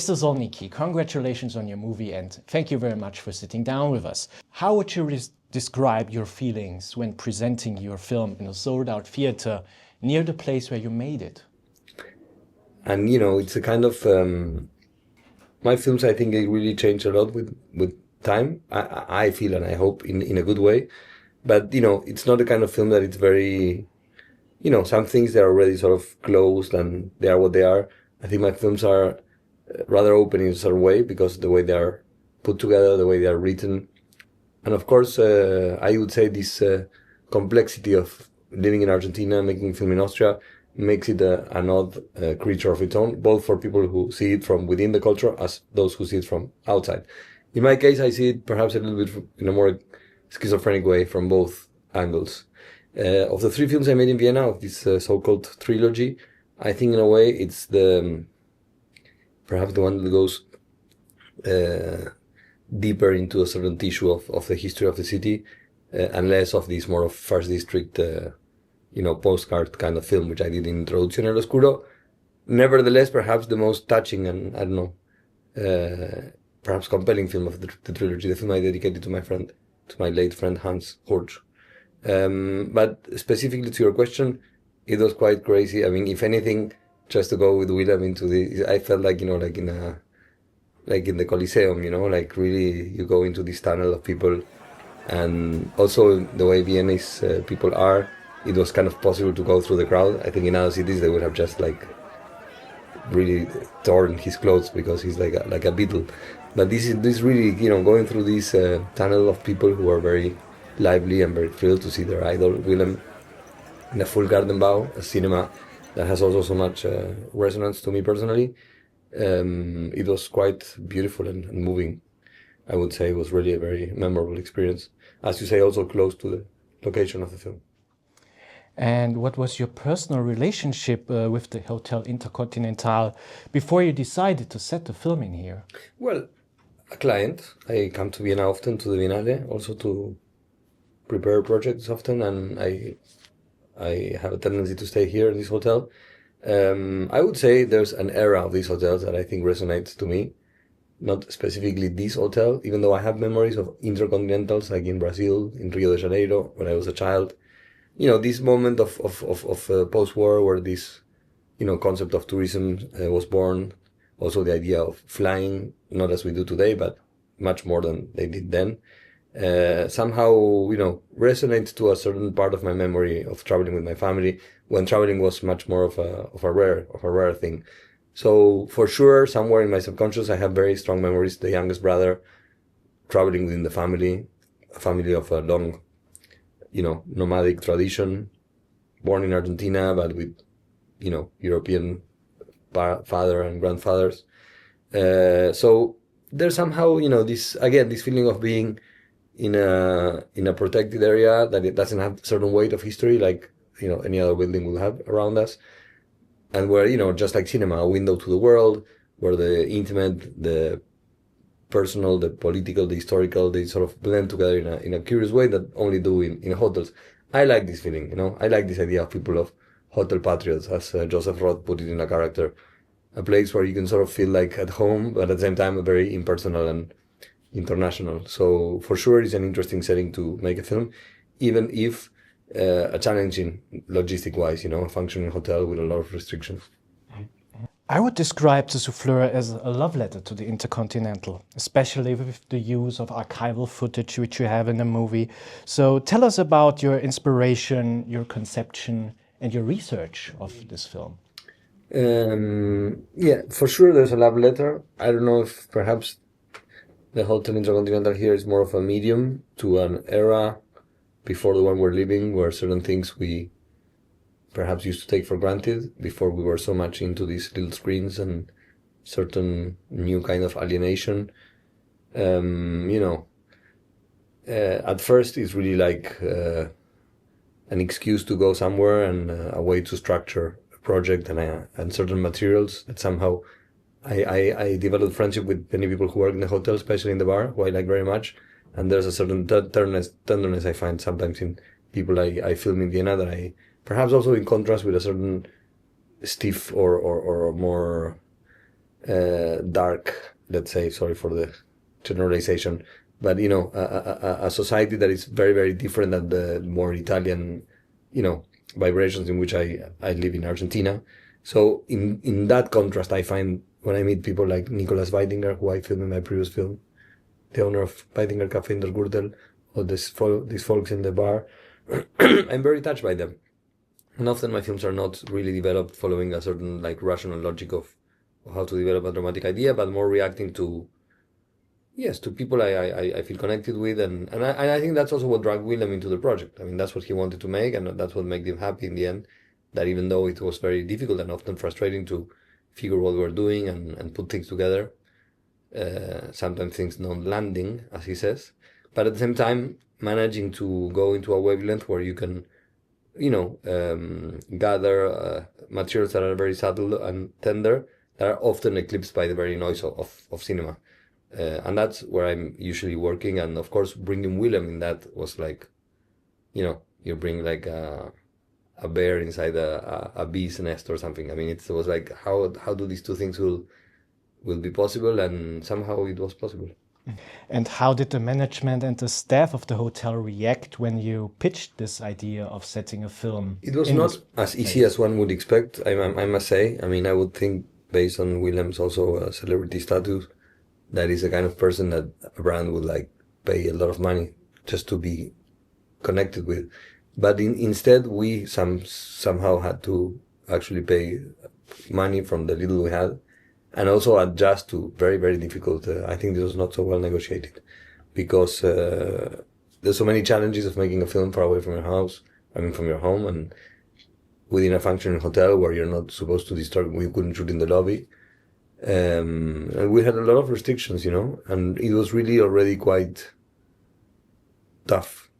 Mr. Solnicki, congratulations on your movie and thank you very much for sitting down with us. How would you describe your feelings when presenting your film in a sold-out theater near the place where you made it? And it's a kind of my films. I think they really change a lot with time. I feel, and I hope in a good way. But it's not the kind of film that it's very. Some things they're already sort of closed and they are what they are. I think my films are rather open in a certain way because the way they are put together, the way they are written, and of course, I would say this complexity of living in Argentina, making a film in Austria, makes it an odd creature of its own, both for people who see it from within the culture as those who see it from outside. In my case, I see it perhaps a little bit in a more schizophrenic way from both angles. Of the three films I made in Vienna, of this so-called trilogy, I think in a way it's perhaps the one that goes deeper into a certain tissue of the history of the city, and less of this more of First District, postcard kind of film, which I did in Introducción al Oscuro. Nevertheless, perhaps the most touching and, I don't know, perhaps compelling film of the trilogy, the film I dedicated to my late friend Hans Horch. But specifically to your question, it was quite crazy. I mean, if anything, just to go with Willem into I felt like, like in the Coliseum, like really you go into this tunnel of people, and also the way Viennese people are, it was kind of possible to go through the crowd. I think in other cities they would have just really torn his clothes because he's like a beetle. But this really, going through this tunnel of people who are very lively and very thrilled to see their idol Willem in a full Gartenbau, a cinema that has also so much resonance to me personally. It was quite beautiful and moving. I would say it was really a very memorable experience. As you say, also close to the location of the film. And what was your personal relationship with the Hotel Intercontinental before you decided to set the film in here? Well, a client. I come to Vienna often, to the Viennale, also to prepare projects often, and I have a tendency to stay here in this hotel. I would say there's an era of these hotels that I think resonates to me. Not specifically this hotel, even though I have memories of intercontinentals like in Brazil, in Rio de Janeiro, when I was a child. This moment of post-war where this, concept of tourism was born. Also the idea of flying, not as we do today, but much more than they did then. Somehow, resonates to a certain part of my memory of traveling with my family when traveling was much more of a rare thing. So for sure, somewhere in my subconscious, I have very strong memories. The youngest brother traveling within the family, a family of a long, nomadic tradition, born in Argentina, but with, European father and grandfathers. So there's somehow, this feeling of being in a protected area that it doesn't have certain weight of history like any other building will have around us, and where just like cinema, a window to the world, where the intimate, the personal, the political, the historical, they sort of blend together in a curious way that only do in hotels. I like this feeling, I like this idea of people of hotel patriots, as Joseph Roth put it in a character, a place where you can sort of feel like at home, but at the same time very impersonal and international. So for sure it's an interesting setting to make a film, even if a challenging logistic-wise, a functioning hotel with a lot of restrictions. I would describe The Souffleur as a love letter to the Intercontinental, especially with the use of archival footage which you have in the movie. So tell us about your inspiration, your conception, and your research of this film. Yeah, for sure there's a love letter. I don't know if perhaps the Hotel Intercontinental here is more of a medium to an era before the one we're living, where certain things we perhaps used to take for granted before we were so much into these little screens and certain new kind of alienation. At first it's really like an excuse to go somewhere and a way to structure a project and certain materials that somehow I developed friendship with many people who work in the hotel, especially in the bar, who I like very much. And there's a certain tenderness I find sometimes in people I film in Vienna that I, perhaps also in contrast with a certain stiff or more dark, let's say, sorry for the generalization, but a society that is very, very different than the more Italian, vibrations in which I live in Argentina. So in that contrast, I find when I meet people like Nicolas Weidinger, who I filmed in my previous film, the owner of Weidinger Café in der Gürtel, or these folks in the bar, I'm very touched by them. And often my films are not really developed following a certain like rational logic of how to develop a dramatic idea, but more reacting to people I feel connected with, and I think that's also what dragged Willem into the project. I mean, that's what he wanted to make, and that's what made him happy in the end. That even though it was very difficult and often frustrating to figure what we were doing and put things together, sometimes things not landing, as he says, but at the same time managing to go into a wavelength where you can, gather materials that are very subtle and tender, that are often eclipsed by the very noise of cinema. And that's where I'm usually working. And of course, bringing Willem in that was like, you bring like a bear inside a bee's nest or something. I mean, it was like, how do these two things will be possible? And somehow it was possible. And how did the management and the staff of the hotel react when you pitched this idea of setting a film? It was not as easy as one would expect, I must say. I mean, I would think, based on Willem's also celebrity status, that is the kind of person that a brand would like pay a lot of money just to be connected with. But instead, we somehow had to actually pay money from the little we had, and also adjust to very, very difficult. I think this was not so well negotiated, because there's so many challenges of making a film far away from your house, from your home, and within a functioning hotel where you're not supposed to disturb. We couldn't shoot in the lobby. And we had a lot of restrictions, and it was really already quite tough.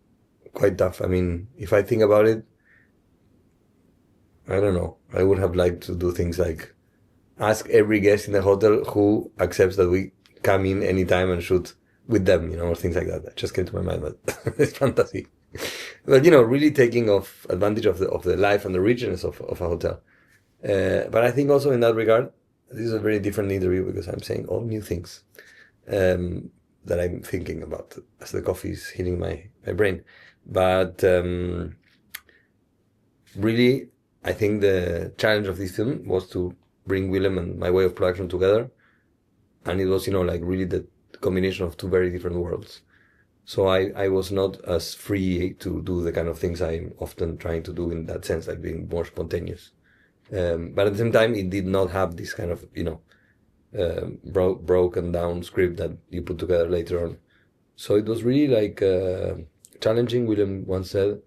I mean, if I think about it, I don't know. I would have liked to do things like ask every guest in the hotel who accepts that we come in anytime and shoot with them, or things like that. That just came to my mind, but it's fantasy. But, really taking advantage of the life and the richness of a hotel. But I think also in that regard, this is a very different interview because I'm saying all new things that I'm thinking about as the coffee is hitting my brain. But really, I think the challenge of this film was to bring Willem and my way of production together. And it was, really the combination of two very different worlds. So I was not as free to do the kind of things I'm often trying to do in that sense, like being more spontaneous. But at the same time, it did not have this kind of, broken down script that you put together later on. So it was really like challenging. Willem once said,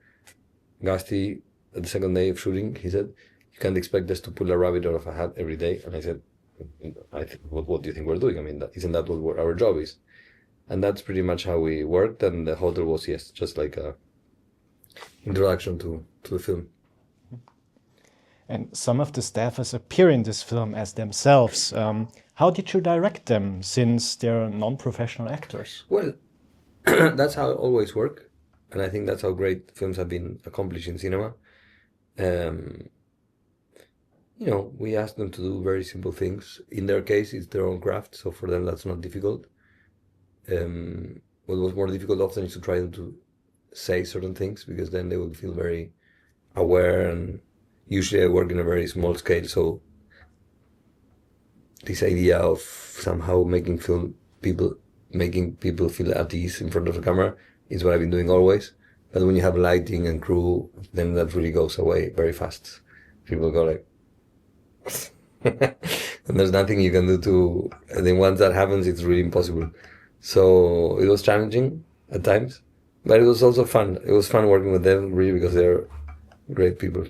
Gasti, at the second day of shooting, he said, you can't expect us to pull a rabbit out of a hat every day. And I said, what do you think we're doing? I mean, isn't that what our job is? And that's pretty much how we worked. And the hotel was, yes, just like a introduction to the film. And some of the staffers appear in this film as themselves. How did you direct them, since they're non-professional actors? Well, that's how it always works. And I think that's how great films have been accomplished in cinema. We ask them to do very simple things. In their case, it's their own craft, so for them that's not difficult. What was more difficult often is to try to say certain things, because then they would feel very aware, and usually I work in a very small scale, so this idea of somehow making people feel at ease in front of the camera is what I've been doing always. But when you have lighting and crew, then that really goes away very fast. People go like, and there's nothing you can do and then once that happens, it's really impossible. So it was challenging at times, but it was also fun. It was fun working with them, really, because they're great people.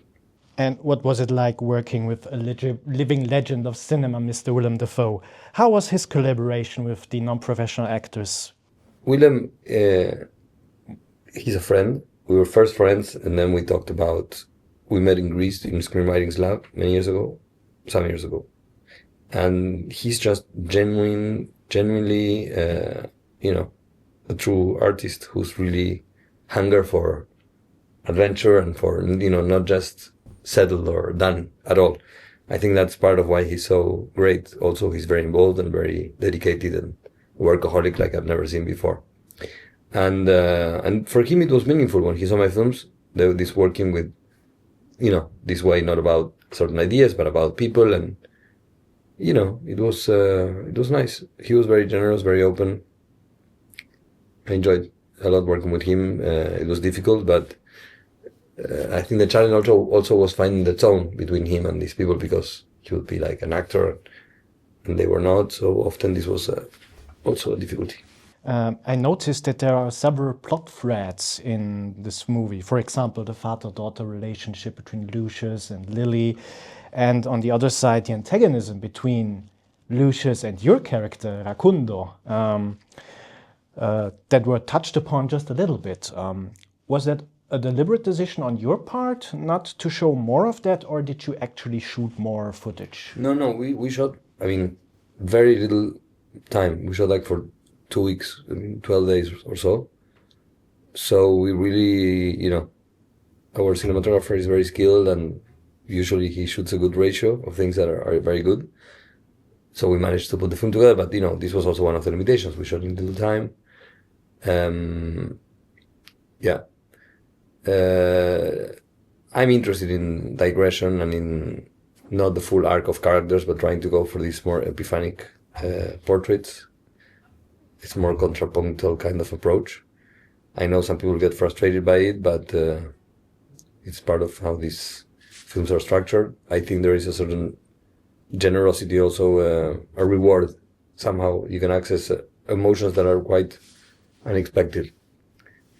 And what was it like working with a living legend of cinema, Mr. Willem Dafoe? How was his collaboration with the non-professional actors? Willem, he's a friend. We were first friends, and then we met in Greece in Screenwriting's Lab some years ago. And he's just genuinely, a true artist who's really hunger for adventure and for, not just settled or done at all. I think that's part of why he's so great. Also, he's very involved and very dedicated and workaholic like I've never seen before. And for him, it was meaningful when he saw my films. This working with, this way, not about certain ideas, but about people. And, it was nice. He was very generous, very open. I enjoyed a lot working with him. It was difficult, but I think the challenge also was finding the tone between him and these people, because he would be like an actor and they were not. So often this was also a difficulty. I noticed that there are several plot threads in this movie. For example, the father-daughter relationship between Lucius and Lily, and on the other side, the antagonism between Lucius and your character, Rakundo, that were touched upon just a little bit. Was that a deliberate decision on your part not to show more of that, or did you actually shoot more footage? No, we shot, very little time. We shot like for 2 weeks, 12 days or so. So we really, our cinematographer is very skilled, and usually he shoots a good ratio of things that are very good. So we managed to put the film together, but this was also one of the limitations. We shot in little time. I'm interested in digression and in not the full arc of characters, but trying to go for these more epiphanic portraits. It's more contrapuntal kind of approach. I know some people get frustrated by it, but it's part of how these films are structured. I think there is a certain generosity, also a reward. Somehow you can access emotions that are quite unexpected.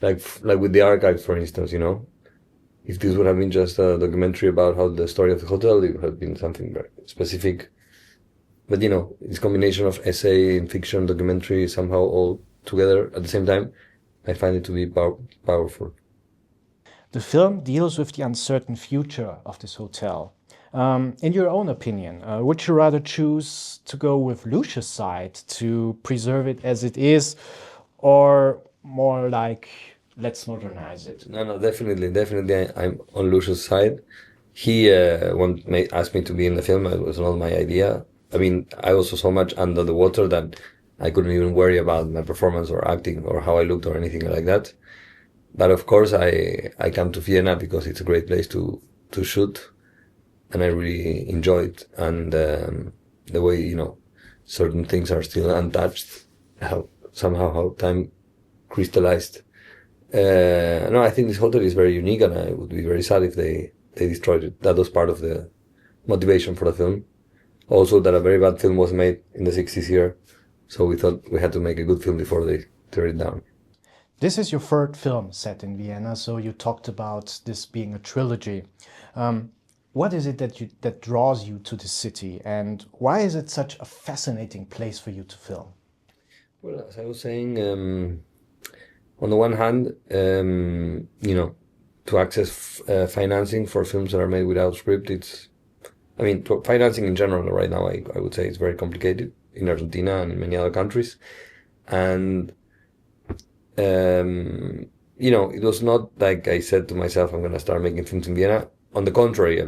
Like with The Archive, for instance, if this would have been just a documentary about how the story of the hotel, it would have been something very specific. But, this combination of essay and fiction, documentary, somehow all together at the same time, I find it to be powerful. The film deals with the uncertain future of this hotel. In your own opinion, would you rather choose to go with Lucius' side to preserve it as it is, or more like, let's modernize it? No, definitely. I'm on Lucius' side. He asked me to be in the film. It was not my idea. I was so much under the water that I couldn't even worry about my performance or acting or how I looked or anything like that. But of course, I come to Vienna because it's a great place to shoot, and I really enjoy it. And the way, certain things are still untouched, how time crystallized. I think this hotel is very unique, and I would be very sad if they destroyed it. That was part of the motivation for the film. Also, that a very bad film was made in the 60s here, so we thought we had to make a good film before they tear it down. This is your third film set in Vienna, so you talked about this being a trilogy. What is it that draws you to the city, and why is it such a fascinating place for you to film? Well, as I was saying, on the one hand, to access financing for films that are made without script, financing in general right now, I would say it's very complicated in Argentina and in many other countries. And, it was not like I said to myself, I'm going to start making films in Vienna. On the contrary,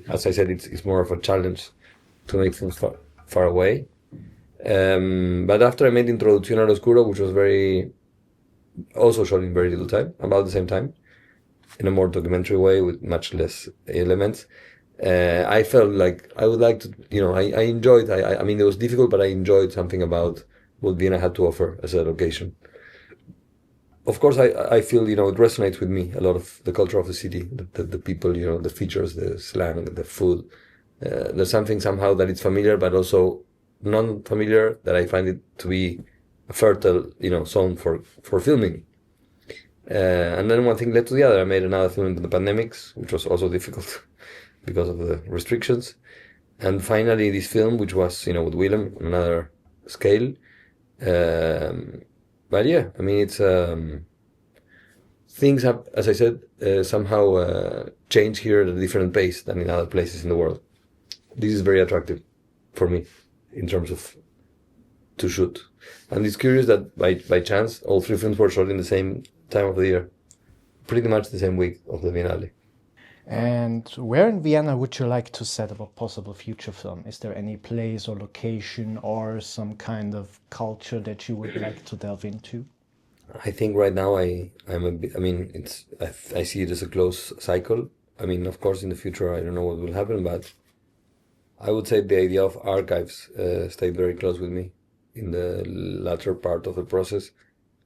as I said, it's more of a challenge to make films far away. But after I made Introducción al Oscuro, which was also shot in very little time, about the same time, in a more documentary way with much less elements, I felt like I would like to, I enjoyed, it was difficult, but I enjoyed something about what Vienna had to offer as a location. Of course, I feel, it resonates with me, a lot of the culture of the city, the people, the features, the slang, the food. There's something somehow that it's familiar, but also non-familiar, that I find it to be a fertile, zone for filming. And then one thing led to the other. I made another film into the pandemics, which was also difficult because of the restrictions. And finally, this film, which was, with Willem, on another scale. But yeah, it's things have, as I said, somehow changed here at a different pace than in other places in the world. This is very attractive for me in terms of to shoot. And it's curious that by chance, all three films were shot in the same time of the year, pretty much the same week of the Viennale. And where in Vienna would you like to set up a possible future film? Is there any place or location or some kind of culture that you would like to delve into? I think right now I'm a bit, I mean, I see it as a close cycle. I mean, of course, in the future, I don't know what will happen, but I would say the idea of archives stayed very close with me in the latter part of the process.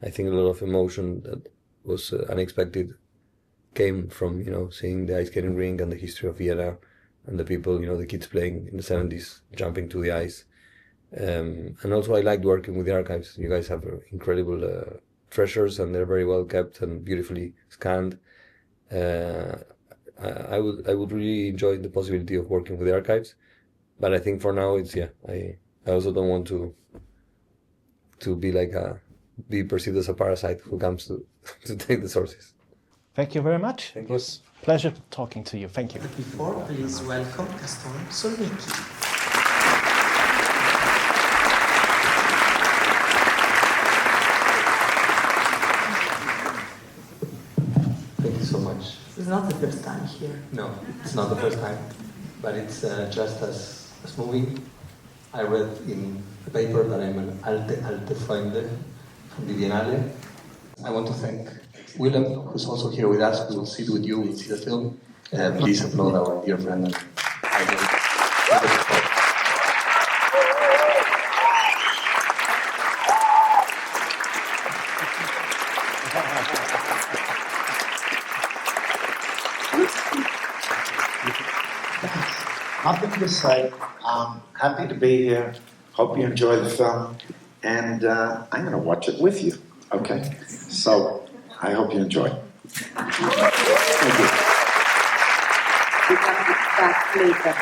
I think a lot of emotion that was unexpected came from, seeing the ice skating rink and the history of Vienna and the people, the kids playing in the 70s, jumping to the ice. And also I liked working with the archives. You guys have incredible treasures, and they're very well kept and beautifully scanned. I would really enjoy the possibility of working with the archives, but I think for now I also don't want to be perceived as a parasite who comes to take the sources. Thank you very much. It was a pleasure talking to you. Thank you. Before, please welcome Gastón Solnicki. Thank you so much. It's not the first time here. No, it's not the first time, but it's just as moving. I read in the paper that I'm an alte Freunde from the Viennale. I want to thank Willem, who's also here with us. We will sit with you, we'll see the film. Please applaud our dear friend. And Nothing to say. I'm happy to be here. Hope you enjoy the film. And I'm going to watch it with you. Okay? So I hope you enjoy. Thank you. We come back later.